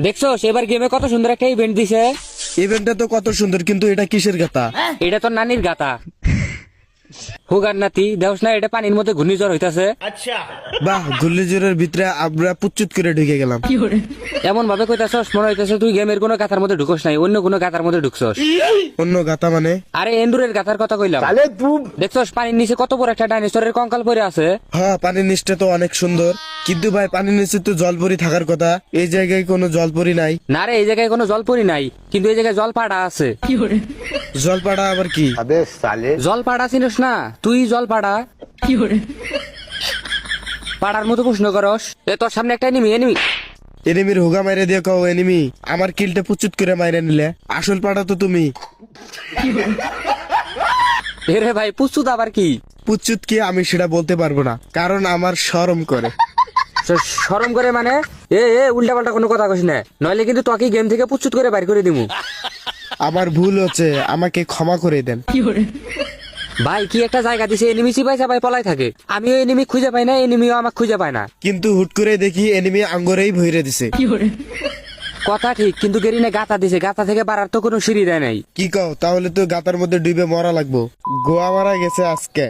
দেখছো এবার গেমে কত সুন্দর একটা ইভেন্ট দিছে। ইভেন্টটা তো কত সুন্দর, কিন্তু এটা কিসের গাতা? এটা তো নানির গাতা। হুগার নাতি দেওস না, এটা পানির মধ্যে ঘূর্ণিঝড় হইতাছে। বাহ, ঘূর্ণিঝড়ের ভিতরে আমরা পুচ্চুত করে ঢুকে গেলাম। এমন ভাবে কইতাছস মনে হইতাছে তুই গেমের কোনো গাতার মধ্যে ঢুকস নাই, অন্য কোনো গাতার মধ্যে ঢুকছস। অন্য গাতা মানে? আরে এন্ডুরের গাতার কথা কইলাম। দেখছস পানির নিচে কত বড় একটা ডাইনোসরের কঙ্কাল পড়ে আছে। হ্যাঁ, পানির নিচটা তো অনেক সুন্দর, কিন্তু ভাই পানির নিচে তো জলপরি থাকার কথা, এই জায়গায় কোনো জলপরি নাই। না রে, এই জায়গায় কোনো জলপরি নাই, কিন্তু এই জায়গায় জলপাড়া আছে। জলপাড়া আবার কি? জলপাড়া চিনিস না তুই? জলপাড়া পাড়ার মতো প্রশ্ন করস। এ তোর সামনে একটা এনিমি। এনিমির হুগা মাইরে দিয়ে কও এনিমি আমার কিলটা পুচুত করে মাইরে নিলে, আসল পাড়া তো তুমি। এরে ভাই পুচুত আবার কি? পুচুত কি আমি সেটা বলতে পারবো না, কারণ আমার শরম করে। শরম করে মানে? এ উল্টা পাল্টা কোনো কথা কইস না, নইলে কিন্তু তোকে গেম থেকে পুচুত করে বাইর করে দিমু। আমার ভুল হচ্ছে, আমাকে ক্ষমা করে দেন। ভাই কি একটা জায়গা দিছে, এনিমি চিপাই চাপাই পলাই থাকে। আমিও এনিমি খুঁজে পাই না, এনিমিও আমাকে খুঁজে পায় না। কিন্তু হুট করে দেখি এনিমি আঙ্গরেই ভইরে দিছে। কথা ঠিক, কিন্তু গেরিনে গাতা দিছে, গাতা থেকে বাড়ার তো কোনো সিঁড়ি দেয় নাই। কি কও, তাহলে তো গাতার মধ্যে ডুবে মরা লাগবো। গোয়া মারা গেছে আজকে।